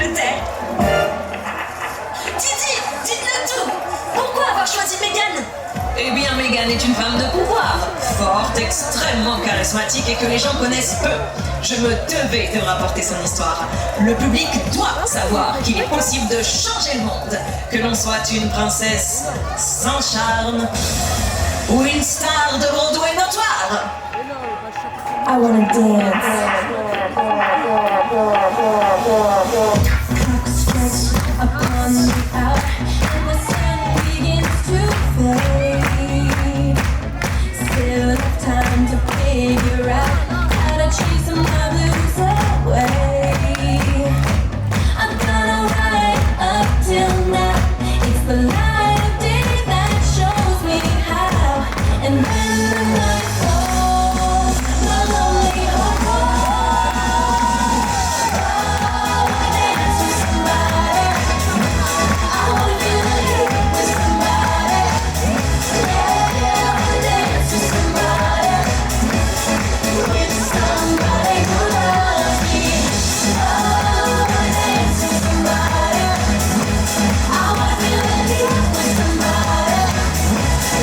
d'Angleterre. Dites-le tout. Pourquoi avoir choisi Meghan? Eh bien, Meghan est une femme de pouvoir, forte, extrêmement charismatique et que les gens connaissent peu. Je me devais de rapporter son histoire. Le public doit savoir qu'il est possible de changer le monde, que l'on soit une princesse sans charme ou une star de Broadway notoire. I wanna dance. Clock strikes upon the hour, and the sun begins to fade. Still enough time to figure out how to chase my blues away. I'm gonna ride up till now. It's the light of day that shows me how. And when the night falls, my lonely heart falls. I wanna dance with somebody. I wanna feel the heat with somebody. Yeah, I wanna dance with somebody. With somebody who loves me. I wanna dance with somebody. I wanna feel the heat with somebody.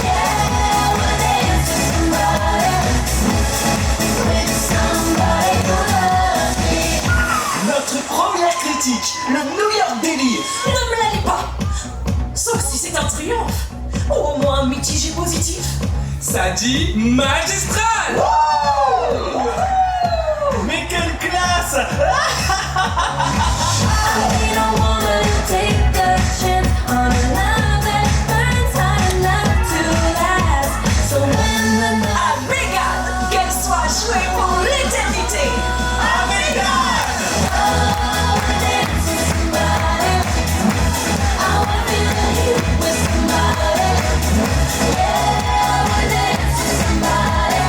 Yeah, I wanna dance with somebody. With somebody who loves me. Notre première critique, le New York Daily. Ne me la lis pas. Sauf si c'est un triomphe. Ou au moins mitigé positif. Ça dit magistral. Mais quelle classe! I need a woman to take a chance on a love that burns hot enough to last. So when the night À Meghan, qu'elle soit jouée pour l'éternité. À Meghan! I wanna dance with somebody. I wanna feel the heat with somebody. Yeah, I wanna dance with somebody.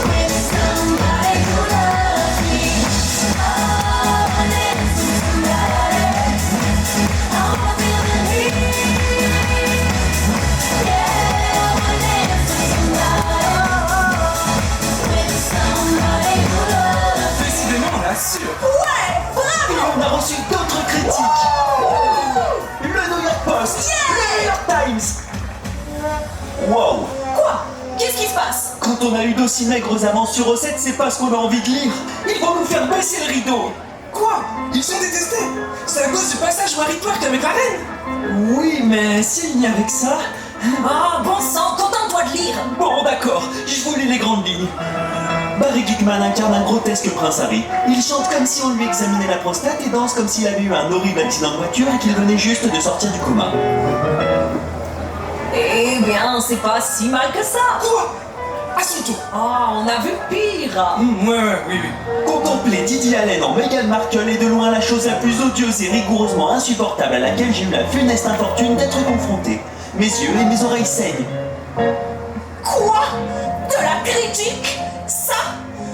With somebody who loves me. I wanna dance with somebody. I wanna feel the heat. Yeah, I wanna dance with somebody. With somebody who loves me. Décidément, on l'assure. Ouais, Et bravo! on a reçu d'autres critiques. Le New York Post, le New York Times. Wow! Quoi? Qu'est-ce qui se passe? Quand on a eu d'aussi maigres avances sur Recette, c'est pas ce qu'on a envie de lire. Ils vont nous faire baisser le rideau. Quoi? Ils sont détestés. C'est à cause du passage où Harry Potter avec la reine. Oui, mais s'il n'y avait que ça... Ah, bon sang, contente-toi de lire. Bon, d'accord, je vous lis les grandes lignes. Barry Giggman incarne un grotesque prince Harry. Il chante comme si on lui examinait la prostate et danse comme s'il avait eu un horrible accident de voiture et qu'il venait juste de sortir du coma. Eh bien, c'est pas si mal que ça. Quoi? À son tour. Ah, on a vu pire. Oui. Contempler Didi Allen en Meghan Markle est de loin la chose la plus odieuse et rigoureusement insupportable à laquelle j'ai eu la funeste infortune d'être confronté. Mes yeux et mes oreilles saignent. Quoi? De la critique? Ça?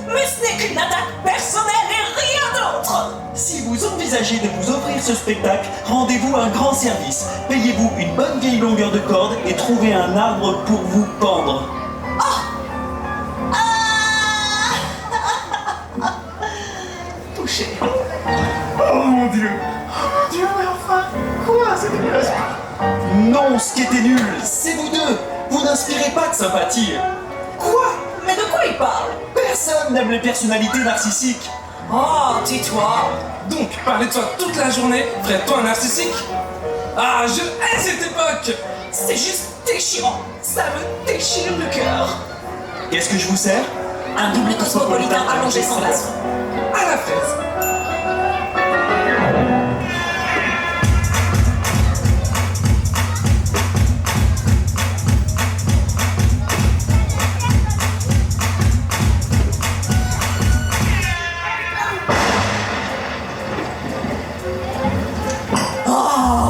Mais ce n'est qu'une attaque personnelle et rien d'autre. Si vous envisagez de vous offrir ce spectacle, rendez-vous un grand service. Payez-vous une bonne vieille longueur de corde et trouvez un arbre pour vous pendre. Touché. Oh mon Dieu. Oh Dieu, mais enfin. Quoi? C'est dégueulasse. Non, ce qui était nul, c'est vous deux. Vous n'inspirez pas de sympathie. Quoi? Mais de quoi il parle? Personne n'aime les personnalités narcissiques. Oh, tais-toi. Donc, parler de toi toute la journée ferait de toi un narcissique? Ah, je hais cette époque. C'est juste déchirant. Ça me déchire le cœur. Qu'est-ce que je vous sers? Un double cosmopolitain allongé sans glaçon. À la fraise. Oh,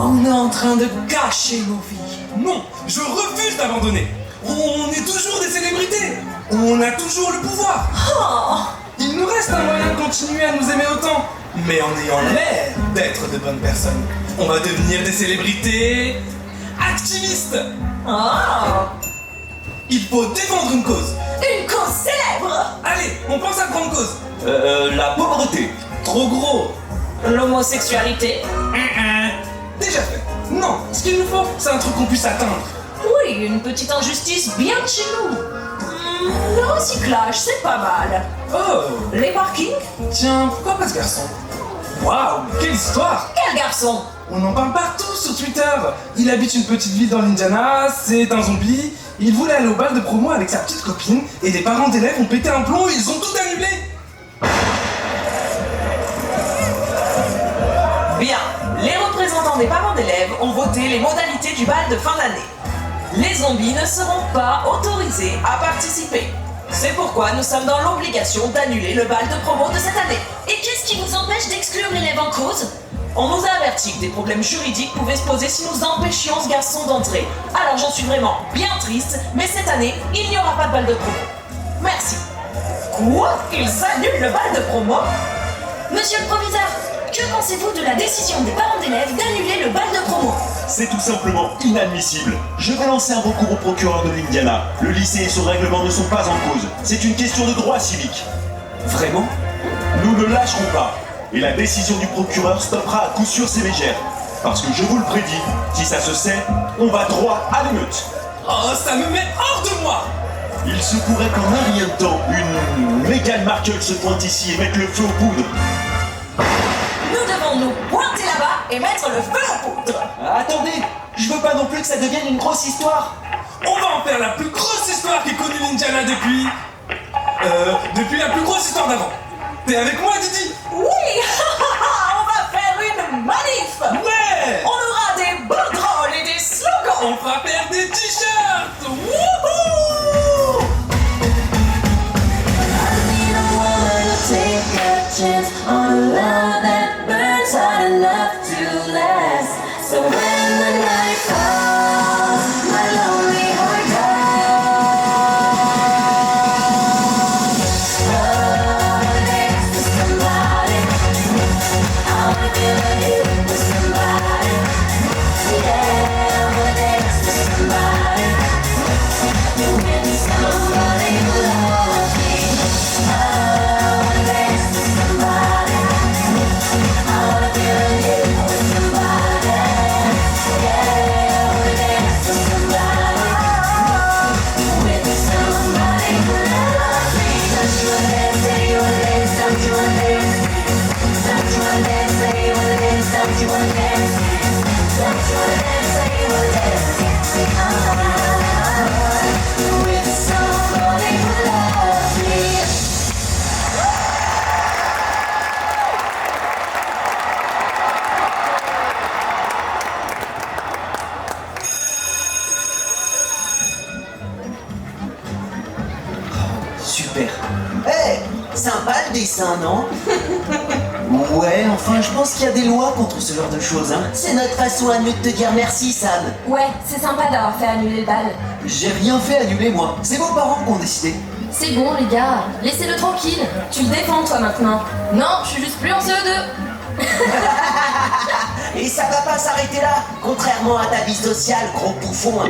on est en train de gâcher nos vies. Non, je refuse d'abandonner. On est toujours des célébrités. On a toujours le pouvoir. Oh, Il nous reste un moyen de continuer à nous aimer autant, mais en ayant l'air d'être de bonnes personnes. On va devenir des célébrités activistes. oh. Il faut défendre une cause. Une cause célèbre. Allez, on pense à grande cause. La pauvreté. Trop gros. L'homosexualité? Déjà fait. Non, ce qu'il nous faut, c'est un truc qu'on puisse atteindre. Oui, une petite injustice bien de chez nous. Le recyclage, c'est pas mal. Oh, Les parkings? tiens, pourquoi pas ce garçon? Waouh, quelle histoire! Quel garçon? On en parle partout sur Twitter. Il habite une petite ville dans l'Indiana, c'est un zombie. Il voulait aller au bal de promo avec sa petite copine et les parents d'élèves ont pété un plomb et ils ont tout annulé. Bien, les représentants des parents d'élèves ont voté les modalités du bal de fin d'année. Les zombies ne seront pas autorisés à participer. C'est pourquoi nous sommes dans l'obligation d'annuler le bal de promo de cette année. Et qu'est-ce qui vous empêche d'exclure l'élève en cause? On nous a averti que des problèmes juridiques pouvaient se poser si nous empêchions ce garçon d'entrer. Alors j'en suis vraiment bien triste, mais cette année, il n'y aura pas de bal de promo. Merci. Quoi? Ils annulent le bal de promo? Monsieur le proviseur, que pensez-vous de la décision des parents d'élèves d'annuler le bal de promo? C'est tout simplement inadmissible. Je vais lancer un recours au procureur de l'Indiana. Le lycée et son règlement ne sont pas en cause. C'est une question de droit civique. Vraiment? Nous ne lâcherons pas. Et la décision du procureur stoppera à coup sûr ces mégères. Parce que je vous le prédis, si ça se sait, on va droit à l'émeute. Oh, ça me met hors de moi. Il se pourrait qu'en un rien de temps, une Meghan Markle se pointe ici et mette le feu aux poudres. Nous devons nous pointer là-bas et mettre le feu aux poudres. Attendez, je veux pas non plus que ça devienne une grosse histoire. On va en faire la plus grosse histoire qu'ait connue l'Indiana depuis la plus grosse histoire d'avant. T'es avec moi, Didi? Oui. On va faire une manif. Ouais. On aura des banderoles et des slogans. On fera faire des t-shirts. Wouhou. Need a woman to take a chance on a love that burns hot enough to last. So when the night falls, my lonely heart goes. Run next to somebody. I wanna feel like with somebody. Yeah, run next to somebody. With somebody who loves me. I wanna next to somebody. I wanna feel like with somebody. Yeah, run next to somebody. With somebody who loves me. Don't you wanna dance? Say you wanna dance? Don't you wanna dance? Don't you wanna dance? Say you wanna dance? Don't you wanna dance? Don't you wanna dance? Say you wanna dance? Say with somebody who loves me. Super. Sympa le dessin, non? Ouais, enfin, je pense qu'il y a des lois contre ce genre de choses, hein. C'est notre façon à nous de te dire merci, Sam. Ouais, c'est sympa d'avoir fait annuler le bal. J'ai rien fait annuler, moi. C'est vos parents qui ont décidé. C'est bon les gars, laissez-le tranquille. Tu le défends toi maintenant. Non, je suis juste plus en CE2. Et ça va pas s'arrêter là, contrairement à ta vie sociale, gros bouffon.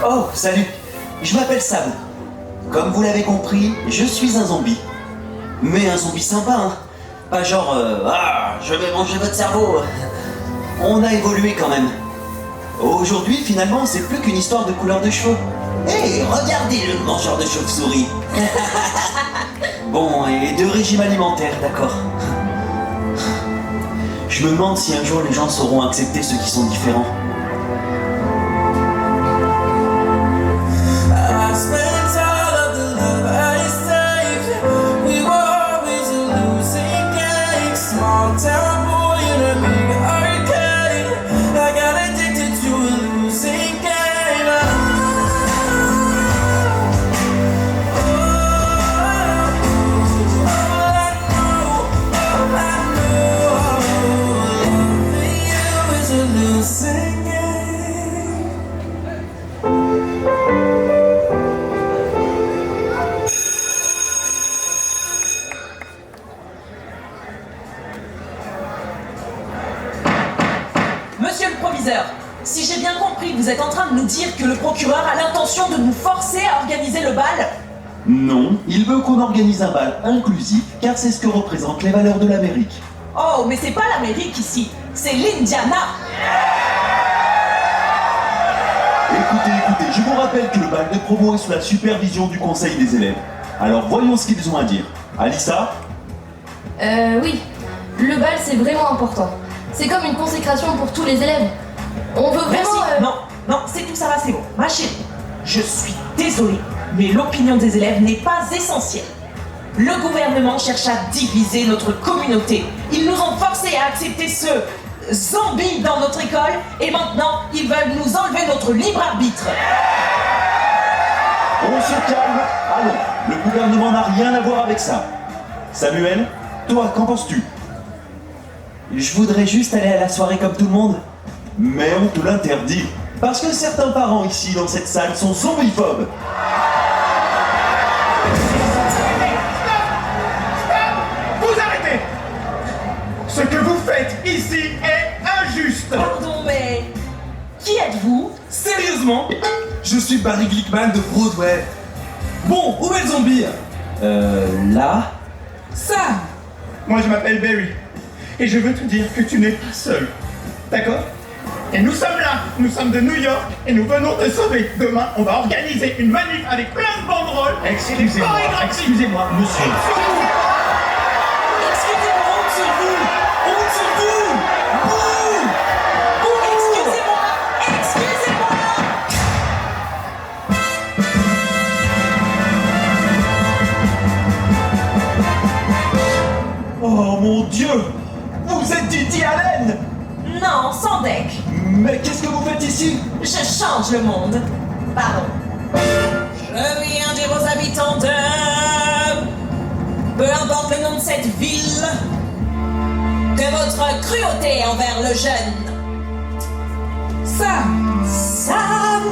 Oh, salut. Je m'appelle Sam. Comme vous l'avez compris, je suis un zombie. Mais un zombie sympa, hein. Pas genre, je vais manger votre cerveau. On a évolué quand même. Aujourd'hui, finalement, c'est plus qu'une histoire de couleur de cheveux. Hé, regardez le mangeur de chauve-souris. Bon, et de régime alimentaire, d'accord. Je me demande si un jour les gens sauront accepter ceux qui sont différents. I spent all of the love I saved. We were always a losing game. Small town boy in a big arcade. I got addicted to a losing game. All I know, loving you is a losing game. Monsieur le proviseur, Si j'ai bien compris, vous êtes en train de nous dire que le procureur a l'intention de nous forcer à organiser le bal? Non, il veut qu'on organise un bal inclusif, car c'est ce que représentent les valeurs de l'Amérique. Oh, mais c'est pas l'Amérique ici, c'est l'Indiana. Écoutez, je vous rappelle que le bal de promo est sous la supervision du conseil des élèves. Alors voyons ce qu'ils ont à dire. Alissa? Oui. Le bal, c'est vraiment important. C'est comme une consécration pour tous les élèves. On veut Merci. vraiment... Non, c'est tout, ça va, c'est bon. Ma chérie, je suis désolée, mais l'opinion des élèves n'est pas essentielle. Le gouvernement cherche à diviser notre communauté. Ils nous ont forcés à accepter ce zombie dans notre école et maintenant, ils veulent nous enlever notre libre arbitre. On se calme. Allons, le gouvernement n'a rien à voir avec ça. Samuel, toi, qu'en penses-tu? Je voudrais juste aller à la soirée comme tout le monde. Mais on te l'interdit. Parce que certains parents ici dans cette salle sont zombiphobes. Vous arrêtez! Ce que vous faites ici est injuste! Pardon, mais qui êtes-vous? Sérieusement? Je suis Barry Glickman de Broadway. Bon, où est le zombie? Là? Sam! Moi je m'appelle Barry. Et je veux te dire que tu n'es pas seul. D'accord? Et nous sommes là, nous sommes de New York et nous venons te sauver. Demain, on va organiser une manif avec plein de banderoles. Excusez-moi, monsieur. Excusez-moi, honte sur vous! Honte sur vous! Vous! Excusez-moi! Excusez-moi! Oh mon Dieu! Vous êtes Didi Allen! Non, sans deck. Mais qu'est-ce que vous faites ici? Je change le monde. Pardon. Je viens dire aux habitants de... Peu importe le nom de cette ville, que votre cruauté envers le jeune Sam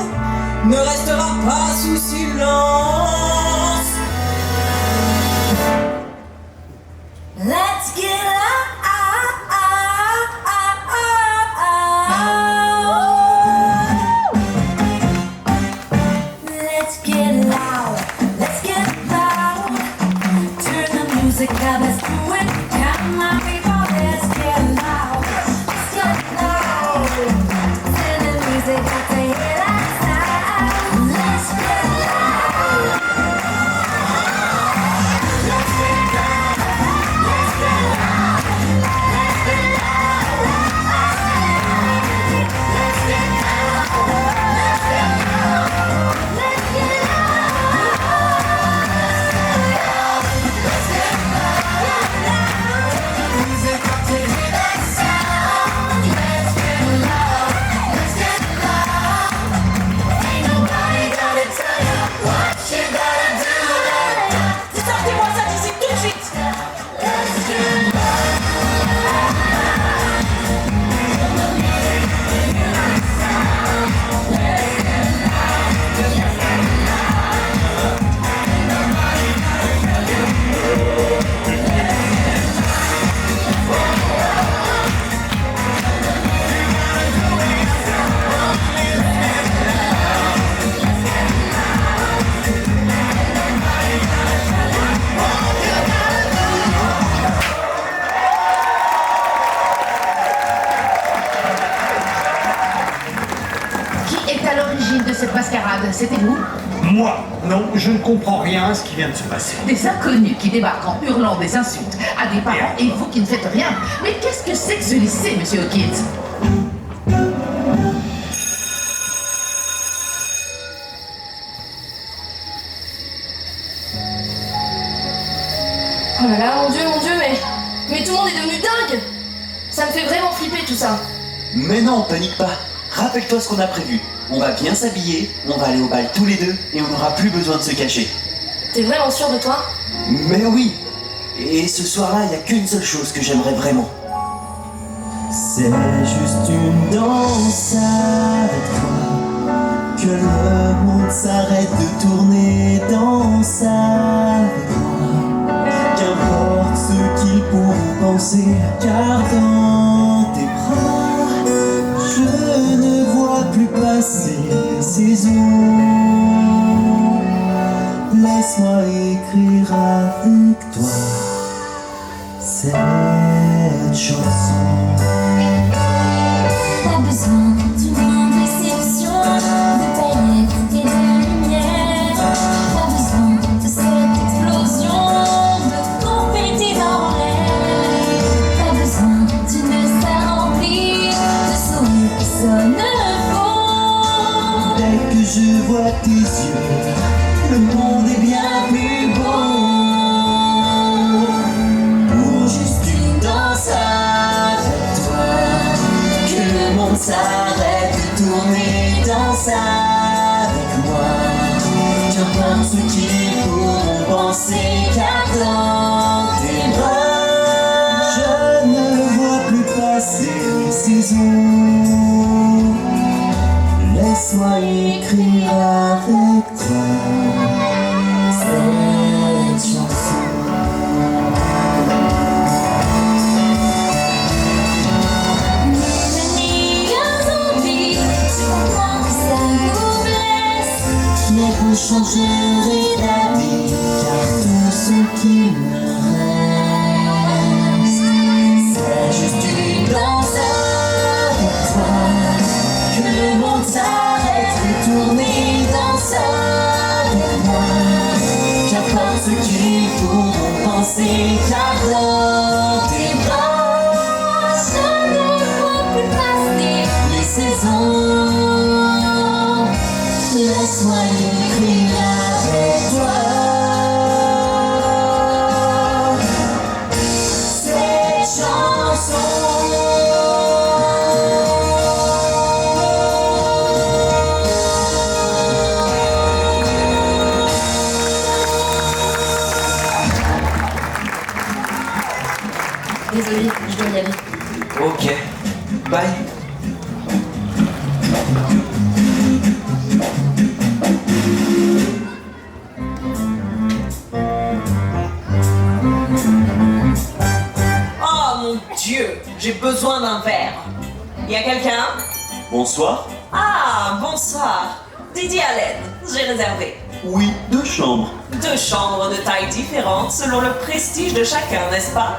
ne restera pas sous silence. Let's get Let's get loud, let's get loud. Turn the music up, let's do it. Come on, people, let's get loud, let's get loud. Turn the music up to hear that sound. Let's get loud. Let's get loud, let's get loud, let's get loud. Let's get loud, let's get loud. Let's get Sortez-moi ça d'ici tout de suite. Qui est à l'origine de cette mascarade? C'était vous? Moi, non, je ne comprends rien à ce qui vient de se passer. Des inconnus qui débarquent en hurlant des insultes à des parents et vous qui ne faites rien. Mais qu'est-ce que c'est que ce lycée, monsieur Hawkins? Oh là là, mon dieu, mais tout le monde est devenu dingue. Ça me fait vraiment flipper tout ça. Mais non, panique pas. Rappelle-toi ce qu'on a prévu. On va bien s'habiller, on va aller au bal tous les deux et on n'aura plus besoin de se cacher. T'es vraiment sûr de toi? Mais oui. Et ce soir-là, il n'y a qu'une seule chose que j'aimerais vraiment. C'est juste une danse avec toi. Que le monde s'arrête de tourner. Danse avec moi. Qu'importe ce qu'ils pourront penser. Car dans tes bras, je ne vois passer les saisons. Laisse-moi écrire avec toi cette chanson. Pas besoin d'une déception, de paillettes et de lumière. Pas besoin de cette explosion de confetti dans l'air. Pas besoin d'une salle remplie de souris qui sonnent faux. Dès que je vois tes yeux, le monde est bien plus beau. Pour juste une danse avec toi, que le monde s'arrête de tourner, danse avec moi. Qu'importe ce qu'ils pourront penser, car dans tes bras, je ne vois plus passer les saisons. Laisse-moi écrire avec toi cette chanson. Devenir un zombie, tu comprends que ça nous blesse. Mais vous changerez d'avis, car tout ce qui me reste, c'est juste une danse avec toi. Que le monde s'arrête de tourner, danse avec moi. Qu'importe ce qu'ils pourront penser, car dans tes bras, Je ne vois plus passer. les saisons. Laisse-moi écrire avec toi cette chanson. Désolée, je dois y aller. Ok. Bye. Oh mon Dieu, j'ai besoin d'un verre. Y a quelqu'un? Bonsoir. Ah, bonsoir. Didier Allen, j'ai réservé. Oui, 2 chambres. 2 chambres de taille différentes selon le prestige de chacun, n'est-ce pas?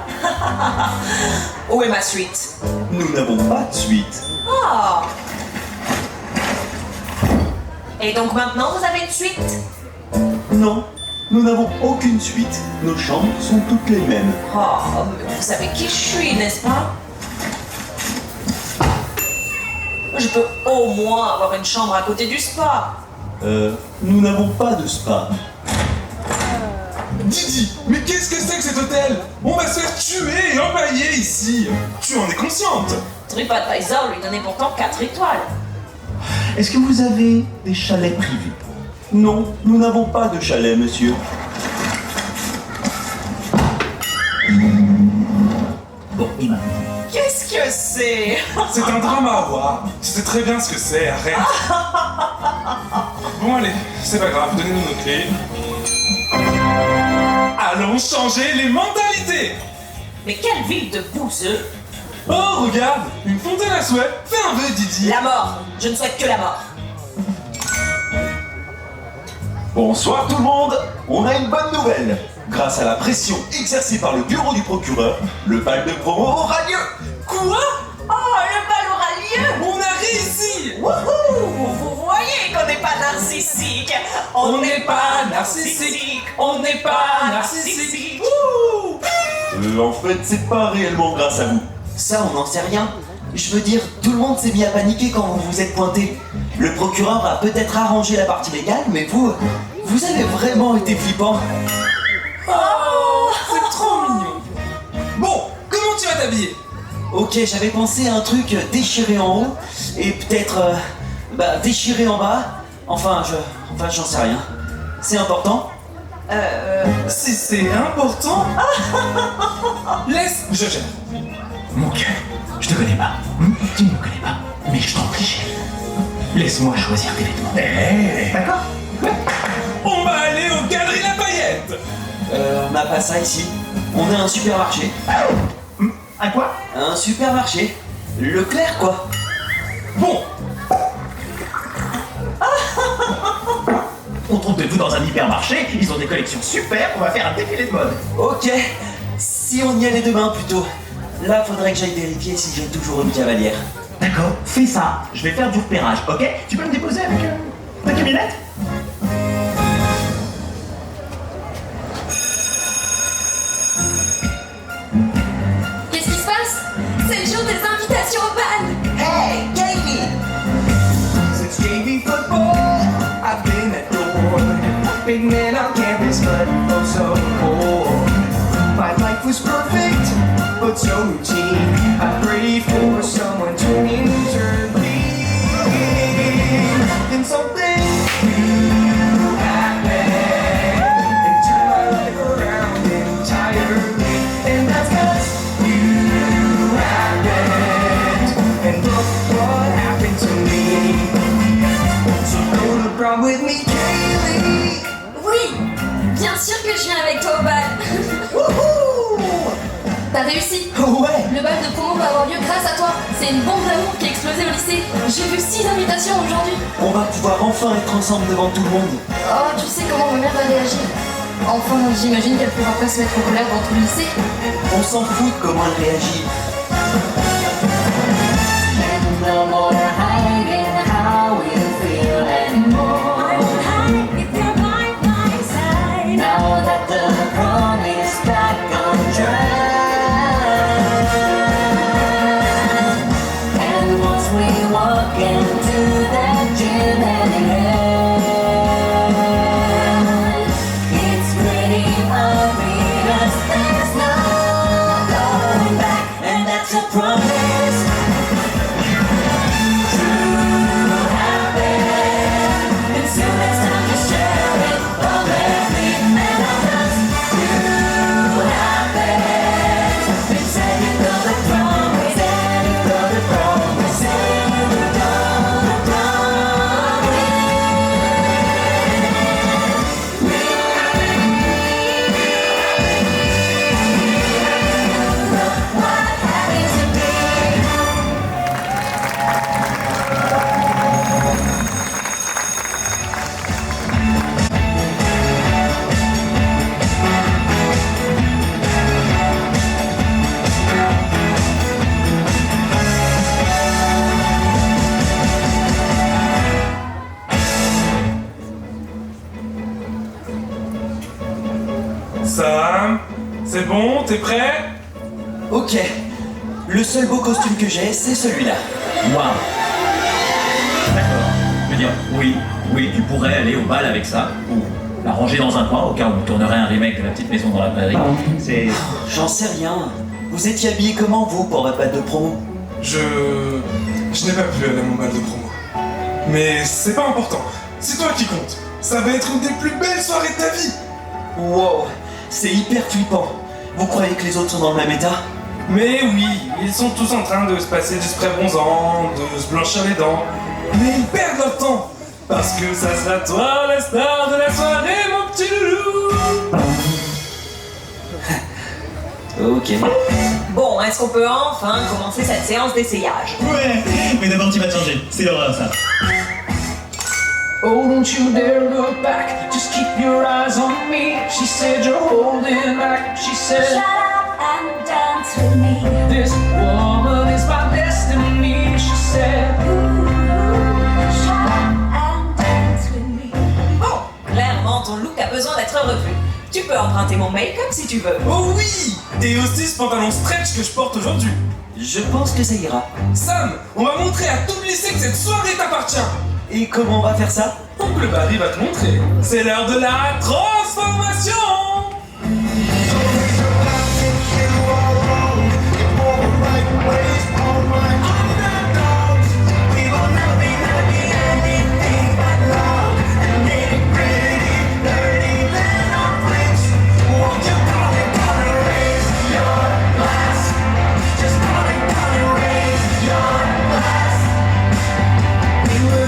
Où est ma suite? Nous n'avons pas de suite. Ah. Et donc maintenant vous avez une suite? Non, nous n'avons aucune suite. Nos chambres sont toutes les mêmes. Oh, mais vous savez qui je suis, n'est-ce pas? Je peux au moins avoir une chambre à côté du spa. Nous n'avons pas de spa. Didi, mais qu'est-ce que c'est que cet hôtel? On va se faire tuer et empailler ici. Tu en es consciente? TripAdvisor lui donnait pourtant 4 étoiles. Est-ce que vous avez des chalets privés? Non, nous n'avons pas de chalet, monsieur. Bon, et maintenant? Qu'est-ce que c'est? C'est un drama à voir. Tu sais très bien ce que c'est, arrête. Bon allez, c'est pas grave, donnez-nous nos clés. Allons changer les mentalités. Mais quelle ville de bouseux! Oh, regarde, une fontaine à souhait. Fais un vœu, Didi. La mort! Je ne souhaite que la mort. Bonsoir tout le monde. On a une bonne nouvelle. Grâce à la pression exercée par le bureau du procureur, le bal de promo aura lieu. Quoi? Oh, le bal aura lieu! On a réussi. Wouhou! Vous voyez qu'on n'est pas narcissique! On n'est pas narcissique. On n'est pas narcissique. Wouh. En fait, c'est pas réellement grâce à vous. Ça, on n'en sait rien. Je veux dire, tout le monde s'est mis à paniquer quand vous vous êtes pointé. Le procureur a peut-être arrangé la partie légale, mais vous avez vraiment été flippant. Oh, c'est trop mignon. Bon, comment tu vas t'habiller? Ok, j'avais pensé à un truc déchiré en haut et peut-être déchiré en bas. Enfin, j'en sais rien. C'est important? Si c'est important. Laisse, je gère. Mon cœur, je te connais pas. Tu ne me connais pas, mais je t'en prie. Laisse-moi choisir tes vêtements. D'accord? On va aller aux Galeries Lafayette. On n'a pas ça ici. On a un supermarché. À quoi? Un supermarché. Leclerc, quoi. Bon, On trouve de tout dans un hypermarché, ils ont des collections super, on va faire un défilé de mode. Ok, si on y allait demain plutôt. Là, faudrait que j'aille vérifier si j'ai toujours une cavalière. D'accord, fais ça, je vais faire du repérage, ok? Tu peux me déposer avec ta camionnette? Qu'est-ce qui se passe? C'est le jour des invitations au bal! Hey, Katie! Since JV football, I've been adored. Big man on campus, but oh so bored. My life was perfect, but so routine. I prayed for someone to intervene. Then something new happened and turned my life around entirely. And that's 'cause you happened. And look what happened to me. So go to prom with me, Kaylee. Oui! Bien sûr que je viens avec toi au bal! Wouhou! T'as réussi! Ouais! Le bal de promo va avoir lieu grâce à toi! C'est une bombe d'amour qui a explosé au lycée! J'ai vu 6 invitations aujourd'hui! On va pouvoir enfin être ensemble devant tout le monde. Oh, tu sais comment ma mère va réagir? Enfin, j'imagine qu'elle pourra pas se mettre en colère dans tout le lycée. On s'en fout de comment elle réagit. No more hiding how we feel anymore. I won't hide if you're by my side. Now that the prom is back on track. And once we walk into that gym hand in hand, it's pretty obvious there's no going back. And that's a promise. Sam, c'est bon, t'es prêt? Ok. Le seul beau costume que j'ai, c'est celui-là. Waouh! D'accord. Je veux dire, oui, tu pourrais aller au bal avec ça, ou la ranger dans un coin au cas où on tournerait un remake de La Petite Maison dans la Prairie. C'est... J'en sais rien. Vous étiez habillé comment, vous, pour votre bal de promo? Je n'ai pas pu aller à mon bal de promo. Mais c'est pas important. C'est toi qui compte. Ça va être une des plus belles soirées de ta vie. Wow, c'est hyper flippant. Vous croyez que les autres sont dans le même état? Mais oui, ils sont tous en train de se passer du spray bronzant, de se blanchir les dents. Mais ils perdent leur temps. Parce que ça sera toi la star de la soirée, mon petit loulou. Ok. Bon, est-ce qu'on peut enfin commencer cette séance d'essayage? Ouais, mais d'abord tu vas te changer, c'est l'horreur ça. Oh, don't you dare look back. Just keep your eyes on me. She said you're holding back. She said, Shut up and dance with me. this woman is my destiny. She said, Shut up and dance with me. Bon, clairement, ton look a besoin d'être revu. Tu peux emprunter mon make-up si tu veux. Oh oui! Et aussi ce pantalon stretch que je porte aujourd'hui. Je pense que ça ira. Sam, on va montrer à tout le lycée que cette soirée t'appartient. Et comment on va faire ça? Donc le Barry va te montrer. C'est l'heure de la transformation.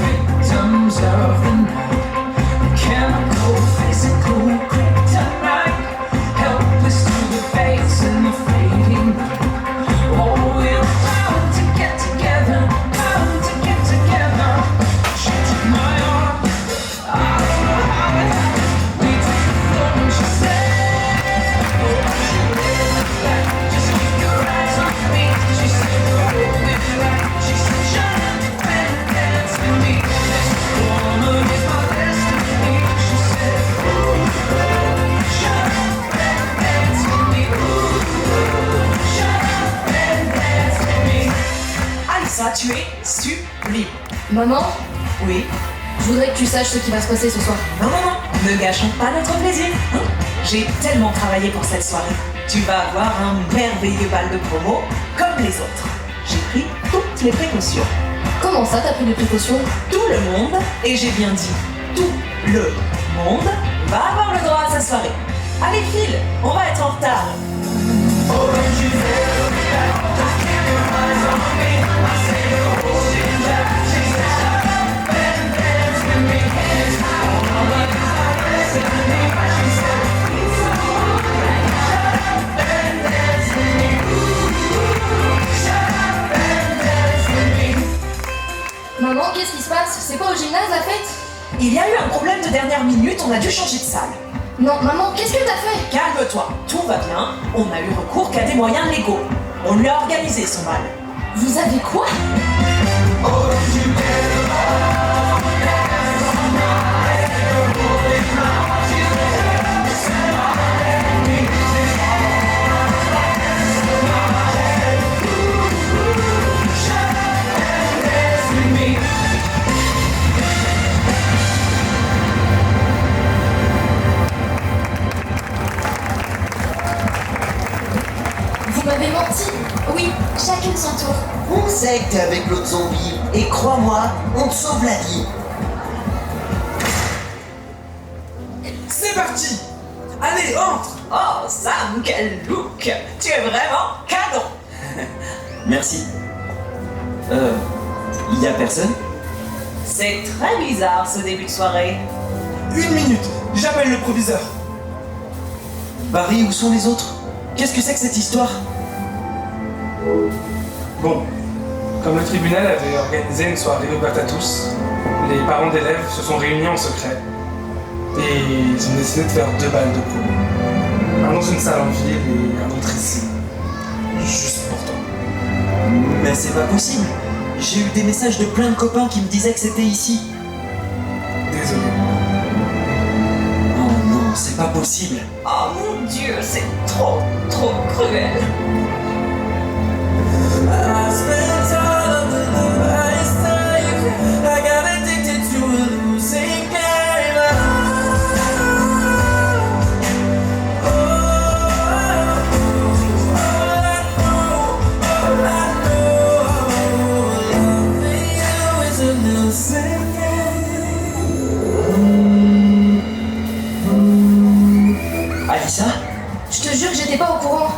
victims of the night. Chemical, physical, kryptonite. ça, tu es sublime. Maman, Oui. je voudrais que tu saches ce qui va se passer ce soir. Non, non, non, ne gâchons pas notre plaisir. Hein. J'ai tellement travaillé pour cette soirée. Tu vas avoir un merveilleux bal de promo comme les autres. J'ai pris toutes les précautions. Comment ça, t'as pris des précautions? Tout le monde, et j'ai bien dit tout le monde, va avoir le droit à sa soirée. Allez, file, on va être en retard. Maman, qu'est-ce qui se passe? C'est pas au gymnase la fête? Il y a eu un problème de dernière minute, on a dû changer de salle. Non, maman, qu'est-ce que t'as fait? Calme-toi, tout va bien, on a eu recours qu'à des moyens légaux. On lui a organisé son bal. Vous avez quoi? Vous m'avez menti. Oui, chacune son tour. On sait que t'es avec l'autre zombie. Et crois-moi, on te sauve la vie. C'est parti. Allez, entre. Oh, Sam, quel look! Tu es vraiment canon! Merci. Y a personne? C'est très bizarre ce début de soirée. 1 minute, j'appelle le proviseur. Barry, où sont les autres? Qu'est-ce que c'est que cette histoire? Bon, comme le tribunal avait organisé une soirée ouverte à tous, les parents d'élèves se sont réunis en secret. Et ils ont décidé de faire 2 balles de promo. Un dans une salle en ville et un autre ici. Juste pour toi. Mais c'est pas possible. J'ai eu des messages de plein de copains qui me disaient que c'était ici. Désolé. Oh non, c'est pas possible. Oh mon Dieu, c'est trop cruel. I spent all of the love I saved. I got addicted to a losing game. All I know, loving you is a losing game. Alyssa? Je te jure que j'étais pas au courant.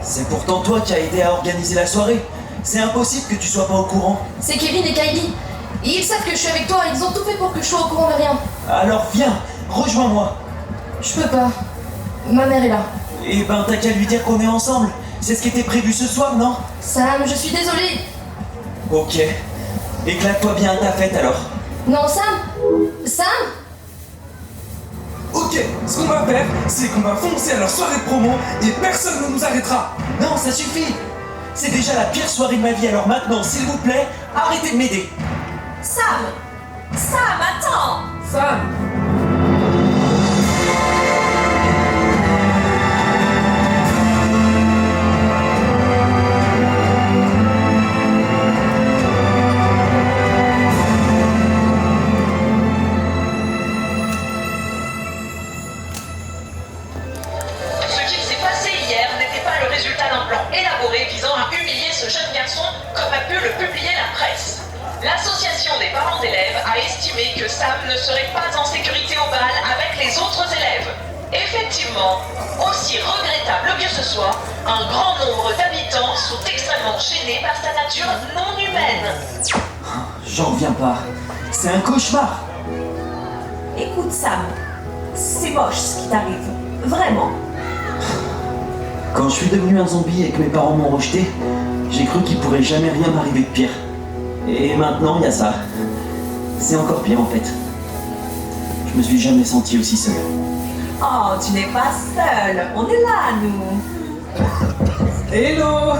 C'est pourtant toi qui as aidé à organiser la soirée. C'est impossible que tu sois pas au courant. C'est Kevin et Kylie. Ils savent que je suis avec toi, ils ont tout fait pour que je sois au courant de rien. Alors viens, rejoins-moi. Je peux pas. Ma mère est là. Eh ben t'as qu'à lui dire qu'on est ensemble. C'est ce qui était prévu ce soir, non? Sam, je suis désolée. Ok. Éclate-toi bien à ta fête alors. Non, Sam. Sam. Ok, ce qu'on va faire, c'est qu'on va foncer à leur soirée de promo et personne ne nous arrêtera. Non, ça suffit. C'est déjà la pire soirée de ma vie, alors maintenant, s'il vous plaît, arrêtez de m'aider. Sam! Sam, attends! Sam! Ce qui s'est passé hier n'était pas le résultat d'un plan élaboré visant à humilier ce jeune garçon comme a pu le publier la presse. L'association des parents d'élèves a estimé que Sam ne serait pas en sécurité au bal avec les autres élèves. Effectivement, aussi regrettable que ce soit, un grand nombre d'habitants sont extrêmement gênés par sa nature non humaine. J'en reviens pas. C'est un cauchemar. Écoute Sam, c'est moche ce qui t'arrive, vraiment. Quand je suis devenu un zombie et que mes parents m'ont rejeté, j'ai cru qu'il pourrait jamais rien m'arriver de pire. Et maintenant, il y a ça. C'est encore pire en fait. Je me suis jamais senti aussi seul. Oh, tu n'es pas seul, on est là nous. Hello!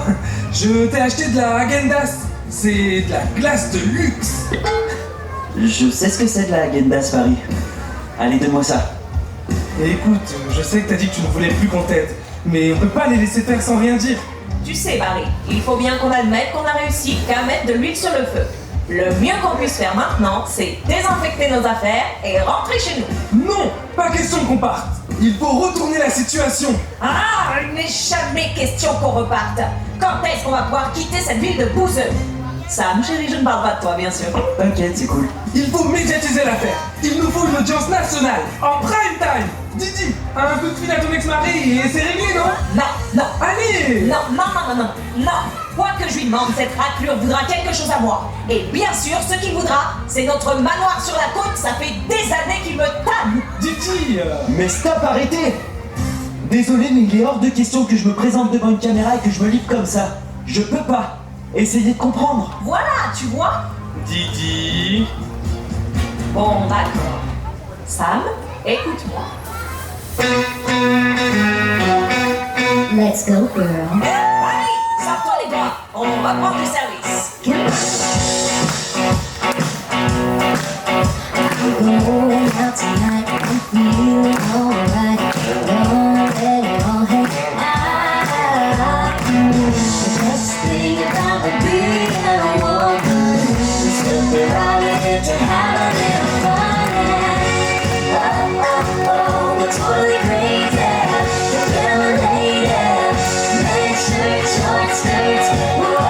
Je t'ai acheté de la Häagen-Dazs. C'est de la glace de luxe. Je sais ce que c'est de la Häagen-Dazs, Paris. Allez, donne-moi ça. Et écoute, je sais que t'as dit que tu ne voulais plus qu'on t'aide, mais on peut pas les laisser faire sans rien dire. Tu sais, Barry, il faut bien qu'on admette qu'on a réussi qu'à mettre de l'huile sur le feu. Le mieux qu'on puisse faire maintenant, c'est désinfecter nos affaires et rentrer chez nous. Non, pas question qu'on parte. Il faut retourner la situation. Ah, il n'est jamais question qu'on reparte. Quand est-ce qu'on va pouvoir quitter cette ville de bouseux? Sam, chérie, je ne parle pas de toi, bien sûr. T'inquiète, c'est cool. Il faut médiatiser l'affaire. Il nous faut une audience nationale, en prime time. Didi, un coup de fil à ton ex-mari et c'est réglé, non? Non. Allez. Non. Quoi que je lui demande, cette raclure voudra quelque chose à moi. Et bien sûr, ce qu'il voudra, c'est notre manoir sur la côte. Ça fait des années qu'il me tanne. Didi Mais stop, arrêtez. Désolé, mais il est hors de question que je me présente devant une caméra et que je me livre comme ça. Je peux pas. Essayez de comprendre. Voilà, tu vois? Didi. Bon, d'accord. Sam, écoute-moi. Let's go, girl. Allez, sors-toi les bras. On va prendre du service. I'm going out tonight. I'm feeling alright. Don't let it all hang out. The best thing about being a woman is looking right here to have a little fun. Oh, we're totally crazy. We're feeling lady. Red shirts, short skirts. Whoa,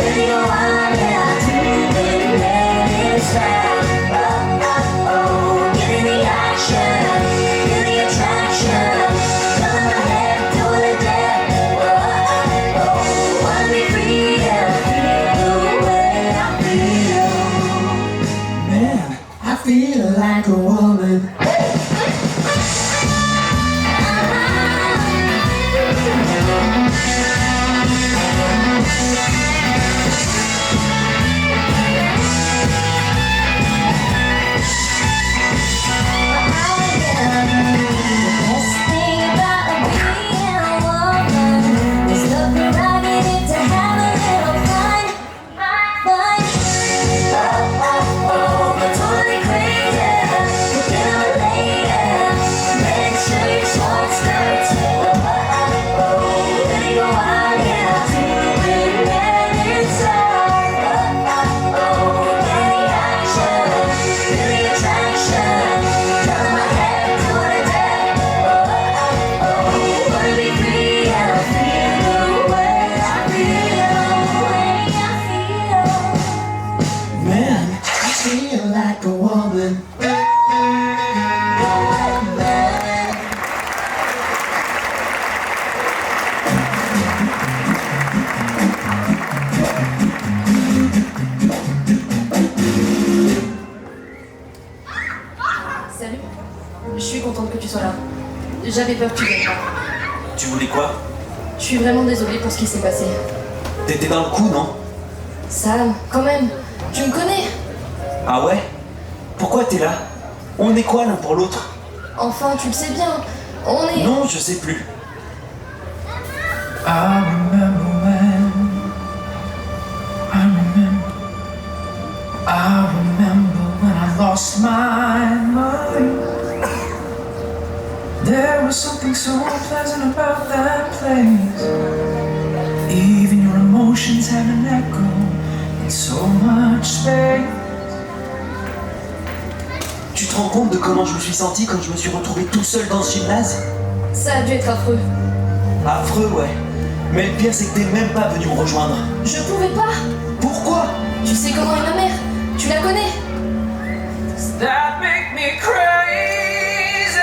really go on, yeah. To the ladies' fair. Feel like a woman. Salut. Je suis contente que tu sois là. J'avais peur que tu viennes pas. Tu voulais quoi? Je suis vraiment désolée pour ce qui s'est passé. T'étais dans le coup, non? Sam, quand même, tu me connais. Ah ouais? Pourquoi t'es là? On est quoi l'un pour l'autre? Enfin, tu le sais bien. On est... Non, je sais plus. I remember when I lost my mind. There was something so pleasant about that place. Even your emotions have an echo in so much space. Tu te rends compte de comment je me suis senti quand je me suis retrouvé tout seul dans ce gymnase? Ça a dû être affreux. Affreux, ouais. Mais le pire, c'est que t'es même pas venu me rejoindre. Je pouvais pas. Pourquoi? Tu sais comment est ma mère. Tu la connais. That make me crazy.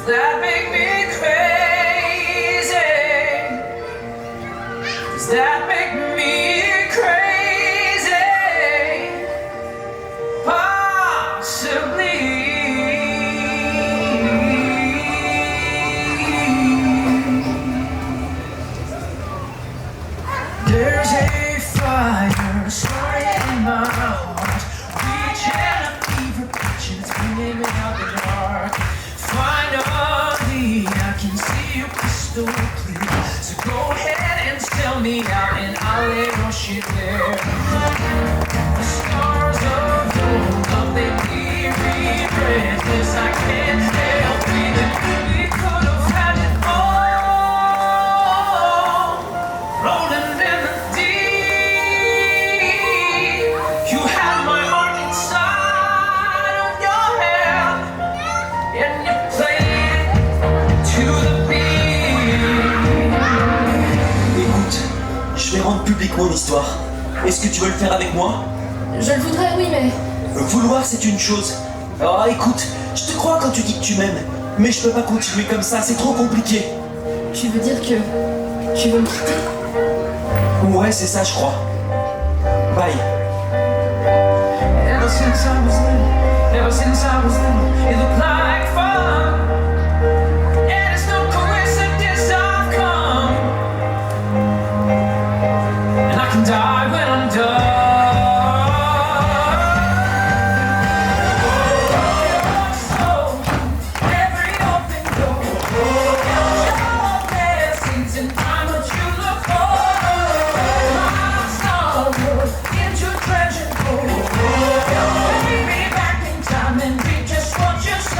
That make me crazy. That make me crazy. Possibly. There's a fire starting in my heart, reaching a fever pitch and it's bringing me out the dark. Finally, I can see you crystal clear. So go ahead and tell me out and I'll lay your shit there. The stars of your love, they leave me breathless. I can't help feeling we could have had it all. rendre publique mon histoire. Est-ce que tu veux le faire avec moi? Je le voudrais, oui, mais... Vouloir, c'est une chose. Oh, écoute, je te crois quand tu dis que tu m'aimes, mais je peux pas continuer comme ça, c'est trop compliqué. Tu veux dire que... tu veux me quitter? Ouais, c'est ça, je crois. Bye. Ever since I was little, it looked like fun. And it's no coincidence I've come. And I can die when I'm done. So, every open door, your blessings and time what you look for. My soul into treasure trove. Bring me back in time and read just what you stole.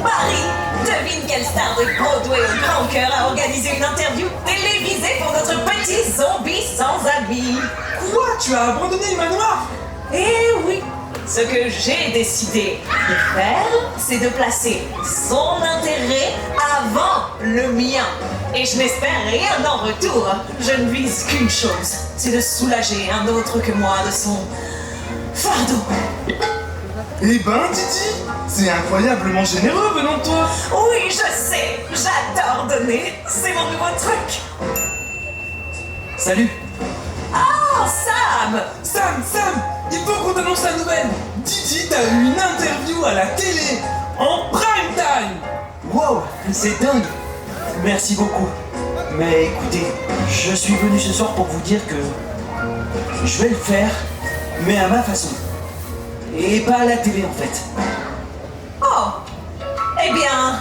Barry, devine quelle star de Broadway au grand cœur a organisé une interview télévisée pour notre petit zombie sans habit. Quoi? Tu as abandonné le manoir? Eh oui, ce que j'ai décidé de faire, c'est de placer son intérêt avant le mien. Et je n'espère rien en retour. Je ne vise qu'une chose, c'est de soulager un autre que moi de son fardeau. Eh ben, Didi, c'est incroyablement généreux venant de toi. Oui, je sais, j'adore donner, c'est mon nouveau truc. Salut. Oh, Sam! Sam, il faut qu'on t'annonce la nouvelle. Didi, t'as eu une interview à la télé, en prime time. Wow, c'est dingue. Merci beaucoup. Mais écoutez, je suis venu ce soir pour vous dire que je vais le faire, mais à ma façon. Et pas à la télé en fait. Oh, eh bien,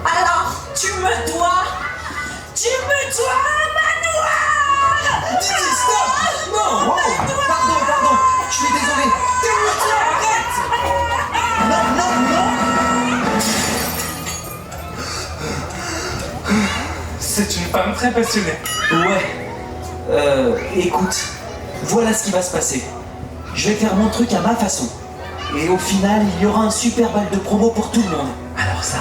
alors tu me dois un manoir! Didi, stop! Non! Wow, pardon, je suis désolé. Non. C'est une femme très passionnée. Ouais. Écoute, voilà ce qui va se passer. Je vais faire mon truc à ma façon. Et au final, il y aura un super bal de promo pour tout le monde. Alors ça,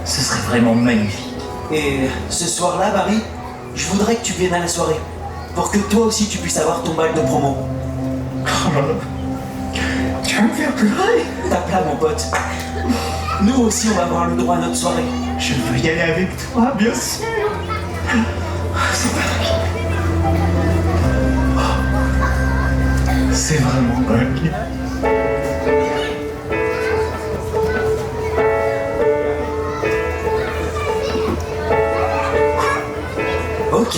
ce serait vraiment magnifique. Et ce soir-là, Barry, je voudrais que tu viennes à la soirée. Pour que toi aussi tu puisses avoir ton bal de promo. Tu vas me faire pleurer. Tape là, mon pote. Nous aussi, on va avoir le droit à notre soirée. Je veux y aller avec toi, bien sûr. C'est dingue. C'est vraiment dingue. Ok.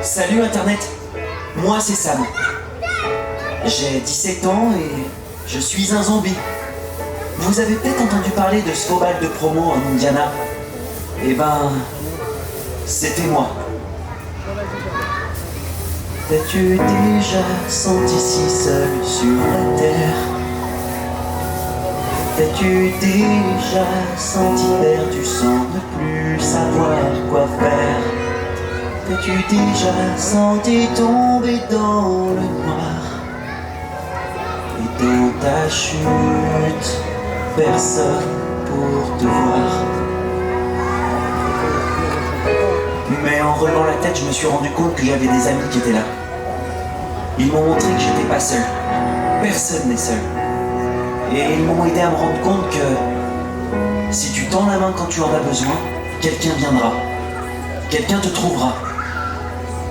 Salut Internet. Moi c'est Sam. J'ai 17 ans et je suis un zombie. Vous avez peut-être entendu parler de ce faux bal de promo en Indiana. Eh ben, c'était moi. T'as-tu déjà senti si seul sur la terre? T'as-tu déjà senti perdu sans ne plus savoir quoi faire? T'as-tu déjà senti tomber dans le noir? Et dans ta chute, personne pour te voir. Mais en relevant la tête, je me suis rendu compte que j'avais des amis qui étaient là. Ils m'ont montré que j'étais pas seul. Personne n'est seul. Et ils m'ont aidé à me rendre compte que si tu tends la main quand tu en as besoin, quelqu'un viendra. Quelqu'un te trouvera.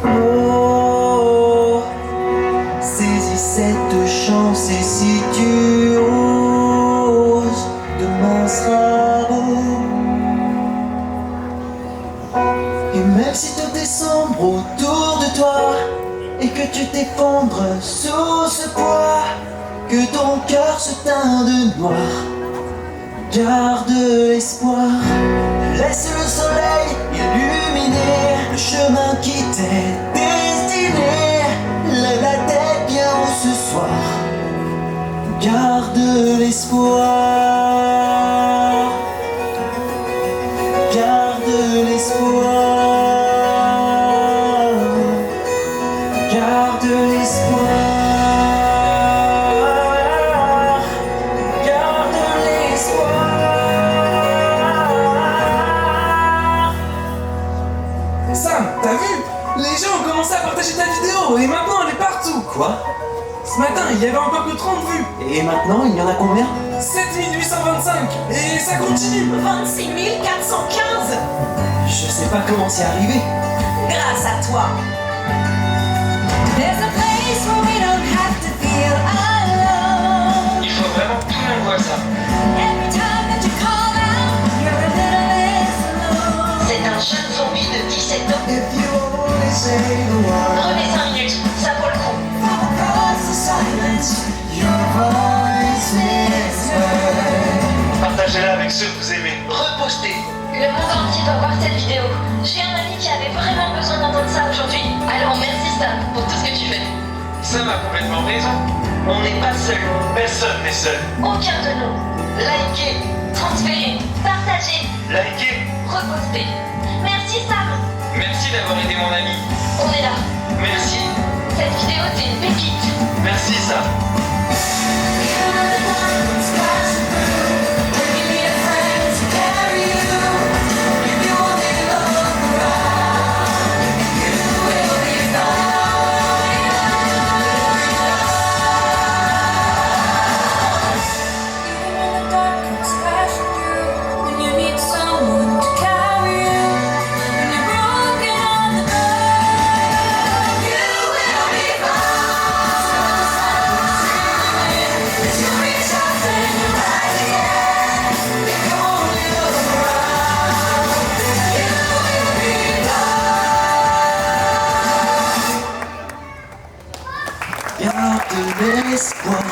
Oh, saisis cette chance et si tu oses, demain sera beau. que tu t'effondres sous ce poids, que ton cœur se teint de noir. Garde l'espoir, laisse le soleil illuminer le chemin qui t'est destiné. Lève la tête bien haut ce soir, garde l'espoir, garde l'espoir, garde l'espoir. Sam, t'as vu? Les gens ont commencé à partager ta vidéo et maintenant elle est partout. Quoi? Ce matin, il y avait encore que 30 vues. Et maintenant, il y en a combien? 7825 et ça continue. 26 415 Je sais pas comment c'est arrivé. grâce à toi. There's a place where we don't have to feel alone. Il faut vraiment que tout le monde voit ça. Every time that you call out, you're a little less alone. C'est un jeune zombie de 17 ans. If you only say the word, Prenez 5 minutes, ça vaut le coup. from across the silence, your voice is heard. Partagez-la avec ceux que vous aimez. Repostez. Le monde entier doit voir cette vidéo. J'ai un ami qui avait vraiment besoin d'entendre ça aujourd'hui. Alors merci Sam pour tout ce que tu fais. Sam a complètement raison. On n'est pas seul. Personne n'est seul. Aucun de nous. Likez, transférez, partagez, Likez. repostez. Merci Sam. Merci d'avoir aidé mon ami. On est là. Merci. Cette vidéo c'est une pépite. Merci Sam. Garde l'espoir.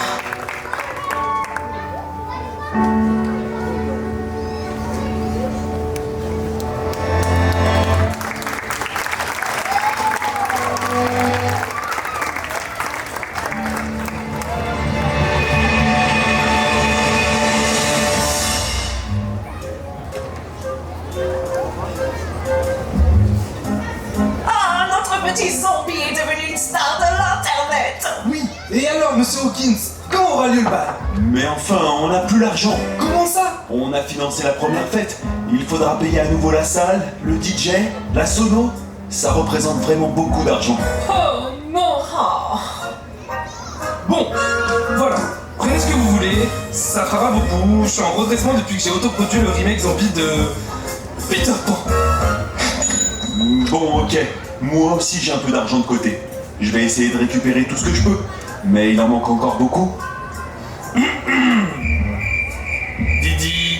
Ah, notre petit zombie est devenu une star de l'internet. Oui. Et alors, monsieur Hawkins, quand aura lieu le bal? Mais enfin, on n'a plus l'argent. Comment ça? On a financé la première fête. Il faudra payer à nouveau la salle, le DJ, la sono. Ça représente vraiment beaucoup d'argent. Oh non. Oh. Bon, voilà. Prenez ce que vous voulez. Ça fera beaucoup. Je suis en redressement depuis que j'ai autoproduit le remake zombie de Peter Pan. Bon, ok. Moi aussi, j'ai un peu d'argent de côté. Je vais essayer de récupérer tout ce que je peux. Mais il en manque encore beaucoup. Didi.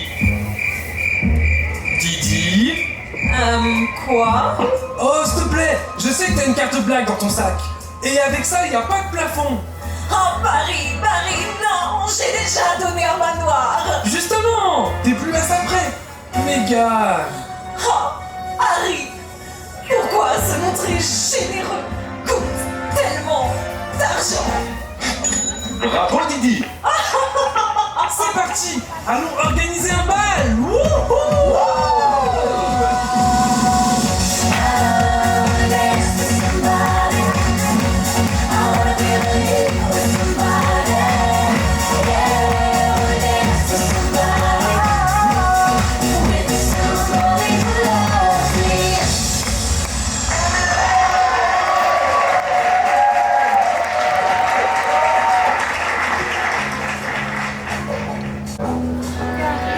Didi. Quoi? Oh, s'il te plaît. Je sais que t'as une carte blague dans ton sac. Et avec ça, il n'y a pas de plafond. Oh, Paris, non, j'ai déjà donné un manoir. Justement, t'es plus là après. Mais gars. Oh, Harry, pourquoi se montrer généreux coûte tellement d'argent? Bravo, Didi. C'est parti. Allons organiser un bal. Wouhou.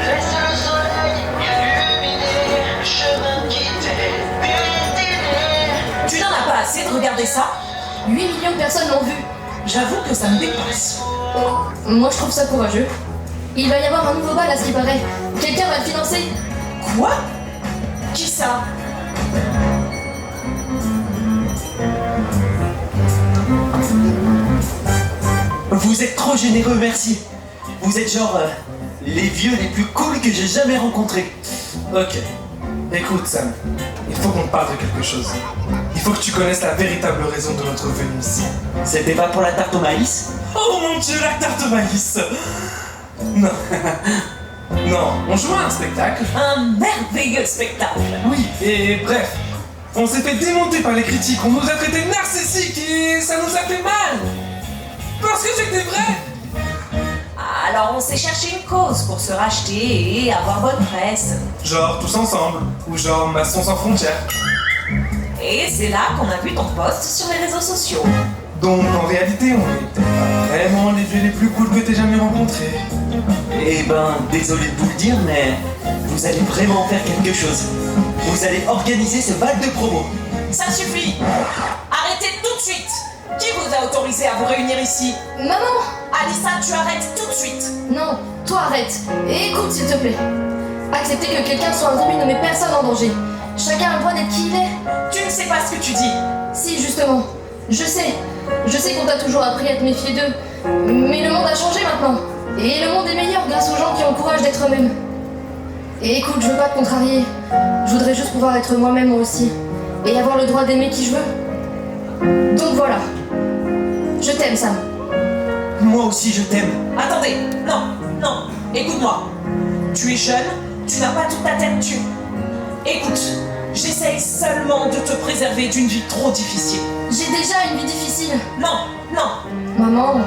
Laisse le soleil illuminer le chemin qui t'est destiné. Tu n'en as pas assez de regarder ça? 8 millions de personnes l'ont vu. J'avoue que ça me dépasse. Moi je trouve ça courageux. Il va y avoir un nouveau bal à ce qui paraît. Quelqu'un va le financer. Quoi? Qui ça? Vous êtes trop généreux, merci. Vous êtes genre les vieux les plus cool que j'ai jamais rencontrés. Ok. Écoute, Sam, il faut qu'on te parle de quelque chose. Il faut que tu connaisses la véritable raison de notre venue ici. C'était pas pour la tarte au maïs? Oh mon dieu, la tarte au maïs! Non. Non, on joue à un spectacle. Un merveilleux spectacle. Oui, et bref, on s'est fait démonter par les critiques, on nous a traités de narcissiques et ça nous a fait mal. Parce que c'était vrai. Alors on s'est cherché une cause pour se racheter et avoir bonne presse. Genre tous ensemble, ou genre Maçons sans frontières. Et c'est là qu'on a vu ton post sur les réseaux sociaux. Donc en réalité, on est peut-être pas vraiment les vieux les plus cool que t'aies jamais rencontrés. Eh ben, désolé de vous le dire, mais vous allez vraiment faire quelque chose. Vous allez organiser ce bal de promo. Ça suffit. Arrêtez tout de suite. Qui vous a autorisé à vous réunir ici? Maman! Alissa, tu arrêtes tout de suite. Non, toi arrête. Et écoute s'il te plaît. Accepter que quelqu'un soit un zombie ne met personne en danger. Chacun a le droit d'être qui il est. Tu ne sais pas ce que tu dis. Si, justement. Je sais. Je sais qu'on t'a toujours appris à te méfier d'eux. Mais le monde a changé maintenant. Et le monde est meilleur grâce aux gens qui ont le courage d'être eux-mêmes. Et écoute, je veux pas te contrarier. Je voudrais juste pouvoir être moi-même moi aussi. Et avoir le droit d'aimer qui je veux. Donc voilà. Je t'aime, Sam. Moi aussi, je t'aime. Attendez, non, non, écoute-moi. Tu es jeune, tu n'as pas toute ta tête dessus. Écoute, j'essaye seulement de te préserver d'une vie trop difficile. J'ai déjà une vie difficile. Non, non, Maman,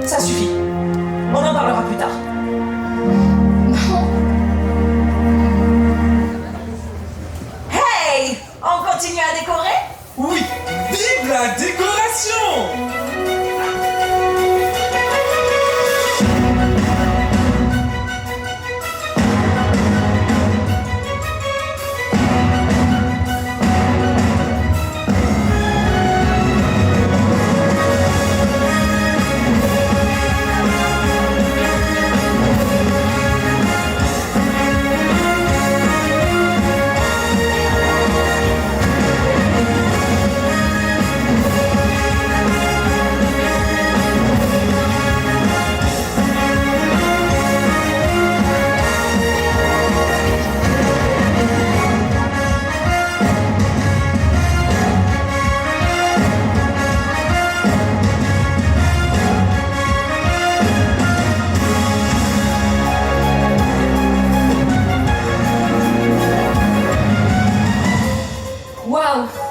ça suffit. On en parlera plus tard. Maman. Hey, on continue à décorer? Oui, vive la décoration!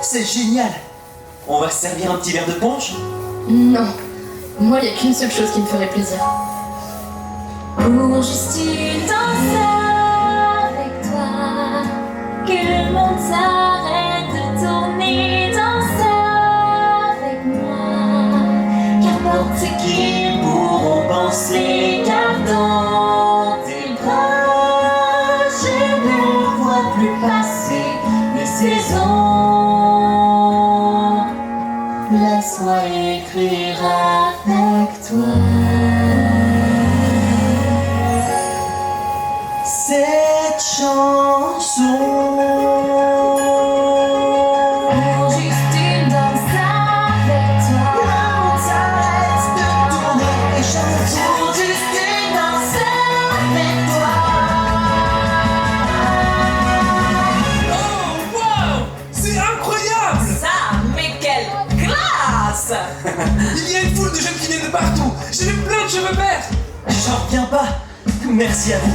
C'est génial. On va se servir un petit verre de punch? Non. Moi, il n'y a qu'une seule chose qui me ferait plaisir. Pour juste danser avec toi, que le monde s'arrête de tourner, danser avec moi, qu'importe ce qu'ils pourront penser, car dans tes bras, je ne vois plus passer les saisons. Laisse-moi écrire avec toi. Cette chanson. Pour juste une danse avec toi. Le monde s'arrête de tourner et chanter. Pour juste une danse avec toi. Oh, wow! C'est incroyable! Ça, mais quelle classe! Il y a une foule de jeunes qui viennent de partout. J'ai vu plein de cheveux verts. J'en reviens pas. Merci à vous.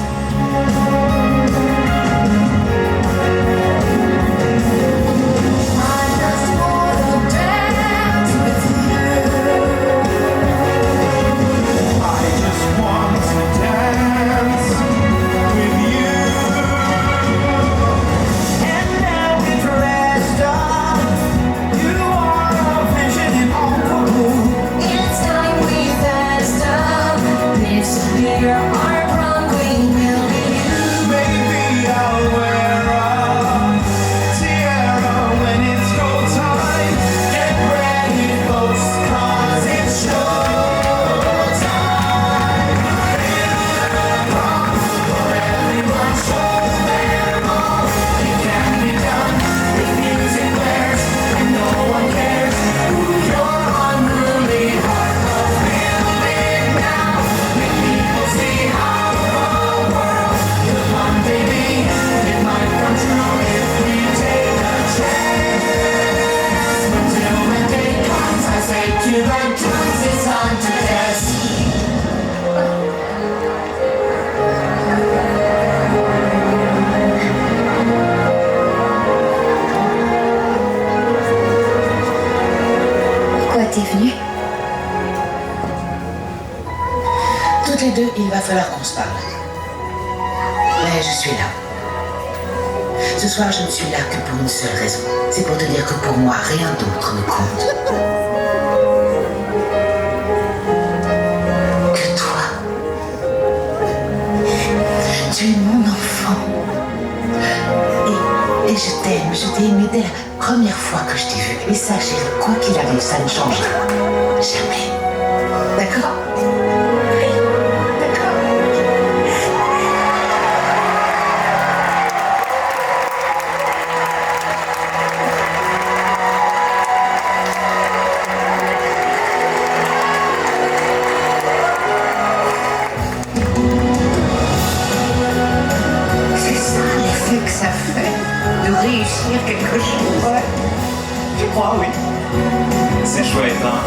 It's time we fast up. Disappear our wrongly will be you. Maybe I'll wear a tiara when it's go time. Get ready, folks, 'cause it's show time. For everyone, show them all. It can be done with music blares, and no one cares who va falloir qu'on se parle. Mais je suis là. Ce soir, je ne suis là que pour une seule raison. C'est pour te dire que pour moi, rien d'autre ne compte. Que toi. Tu es mon enfant. Et je t'aime. Je t'ai aimé dès la première fois que je t'ai vu. Et ça, chérie, quoi qu'il arrive, ça ne changera jamais. D'accord? Oui, d'accord. C'est ça l'effet que ça fait de réussir quelque chose. Ouais. Je crois, oui. C'est chouette, hein.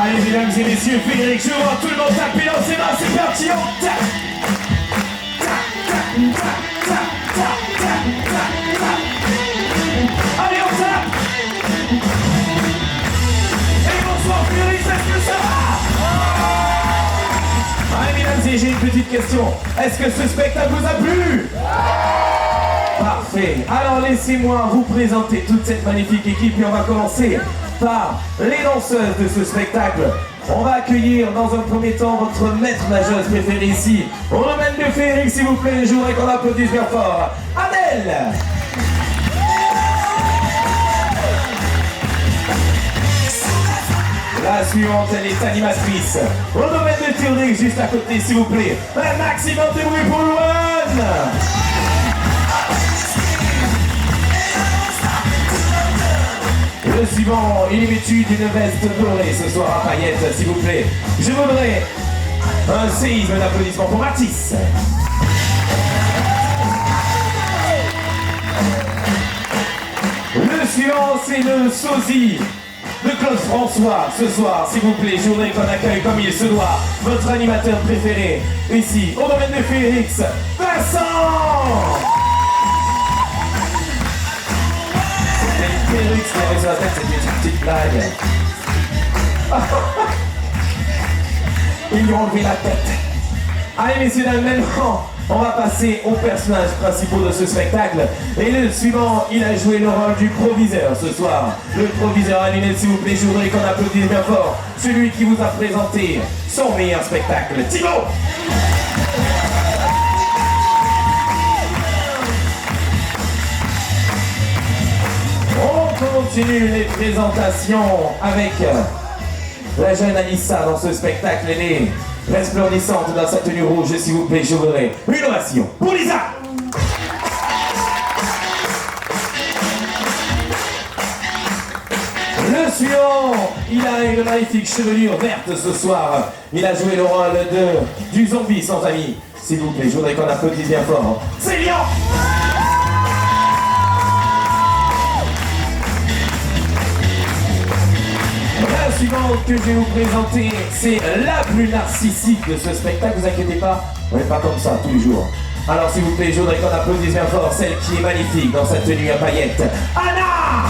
Allez, mesdames et messieurs, Frédéric, je vois tout le monde taper dans ses mains, c'est parti, on tape. Allez, on tape. Et bonsoir, Frédéric, est-ce que ça va? Allez, mesdames et j'ai une petite question. Est-ce que ce spectacle vous a plu? Parfait. Alors, laissez-moi vous présenter toute cette magnifique équipe et on va commencer par les danseuses de ce spectacle. On va accueillir dans un premier temps votre maître nageuse préférée ici. On remène de Frédéric, s'il vous plaît, je voudrais qu'on applaudisse bien fort. Adèle. La suivante, elle est animatrice. Au domaine de Théodric, juste à côté, s'il vous plaît. Un maximum de bruit pour Louane. Le suivant, il est vêtu d'une veste dorée ce soir à paillettes, s'il vous plaît. Je voudrais un séisme d'applaudissements pour Matisse. c'est le sosie de Claude François. Ce soir, s'il vous plaît, je voudrais qu'on accueille comme il se doit votre animateur préféré, ici, au domaine de Félix, Vincent. C'était une perruque qui avait sur la tête, c'était une petite blague. Ils lui ont enlevé la tête. Allez, messieurs, dames, maintenant, on va passer aux personnages principaux de ce spectacle. Et le suivant, il a joué le rôle du proviseur ce soir. Le proviseur à lunettes, s'il vous plaît, je voudrais qu'on applaudisse bien fort celui qui vous a présenté son meilleur spectacle, Thibaut. On continue les présentations avec la jeune Alissa dans ce spectacle. Elle est resplendissante dans sa tenue rouge. S'il vous plaît, je voudrais une ovation pour Lisa. Le suivant, il a une magnifique chevelure verte ce soir. Il a joué le rôle du zombie sans ami. S'il vous plaît, je voudrais qu'on applaudisse bien fort. C'est Lian. La suivante que je vais vous présenter, c'est la plus narcissique de ce spectacle. Vous inquiétez pas, on n'est pas comme ça tous les jours. Alors s'il vous plaît, je voudrais qu'on applaudisse bien fort celle qui est magnifique dans sa tenue à paillettes, Anna.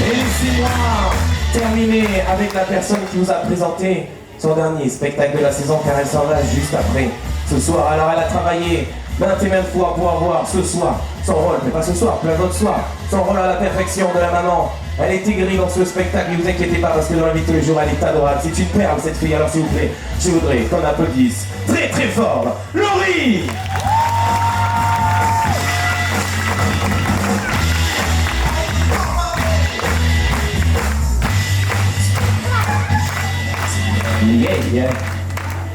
Et laissez-moi terminer avec la personne qui vous a présenté son dernier spectacle de la saison, car elle s'en va juste après ce soir. Alors elle a travaillé maintes et maintes fois pour avoir ce soir son rôle, mais pas ce soir, plein d'autres soirs, son rôle à la perfection de la maman. Elle est aigrie dans ce spectacle, ne vous inquiétez pas parce que dans la vie de tous les jours, elle est adorable. C'est une perle cette fille, alors s'il vous plaît, je voudrais qu'on applaudisse très très fort Laurie. Yeah, yeah.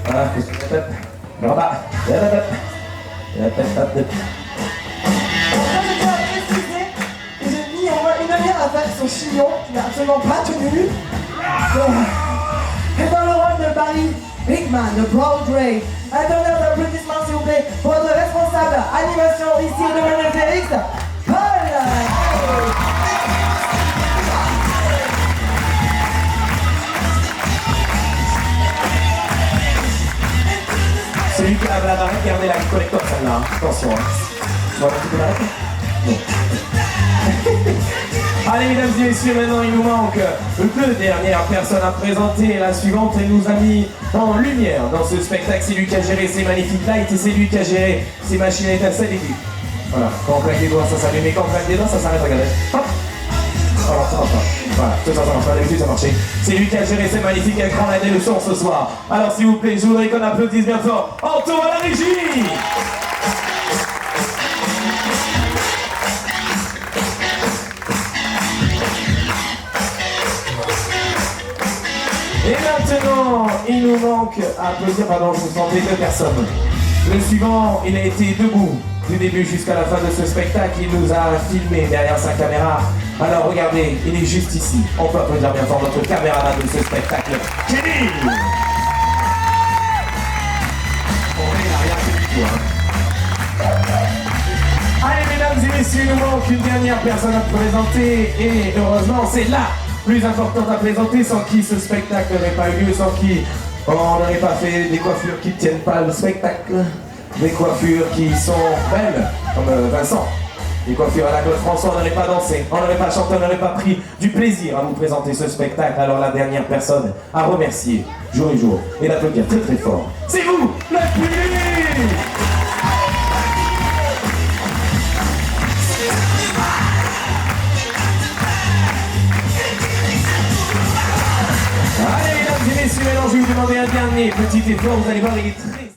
Ah, J'ai mis au moins une demi-heure à faire son chignon, qui n'a absolument pas tenu. Et dans le rôle de Barry Hickman de Broadway, un tonnerre d'applaudissements s'il vous plaît pour votre responsable animation ici au domaine de Félix, Paul. Celui qui lave la barrette, gardez la collector celle-là, hein. Attention. Hein. Tu vas la barrette? Non. Allez mesdames et messieurs, maintenant il nous manque deux dernières personnes à présenter. La suivante, elle nous a mis en lumière dans ce spectacle. C'est lui qui a géré ses magnifiques lights et c'est lui qui a géré ses machines à étincelles et tout. Voilà, quand on claque les doigts ça s'allume et quand on claque les doigts ça s'arrête, regardez. Hop. Alors ça marche pas. Voilà, ça marche pas, d'habitude ça marchait. C'est lui qui a géré ces magnifiques écrans là le son ce soir. Alors s'il vous plaît, je voudrais qu'on applaudisse bien fort Anto à la régie. Et maintenant, il nous manque à applaudir, pardon, je vous sentais deux personnes. Le suivant, il a été debout du début jusqu'à la fin de ce spectacle. Il nous a filmé derrière sa caméra. Alors regardez, il est juste ici. On peut applaudir bien fort notre caméraman de ce spectacle, Kenny. Allez mesdames et messieurs, il nous manque une dernière personne à présenter. Et heureusement, c'est la plus importante à présenter, sans qui ce spectacle n'aurait pas eu lieu, sans qui on n'aurait pas fait des coiffures qui ne tiennent pas le spectacle. Des coiffures qui sont belles, comme Vincent. Des coiffures à la Claude François, on n'aurait pas dansé, on n'aurait pas chanté, on n'aurait pas pris du plaisir à vous présenter ce spectacle. Alors la dernière personne à remercier jour et jour et d'applaudir très très fort, c'est vous, le public. Allez mesdames et messieurs, maintenant je vais vous demander un dernier petit effort, vous allez voir il est très...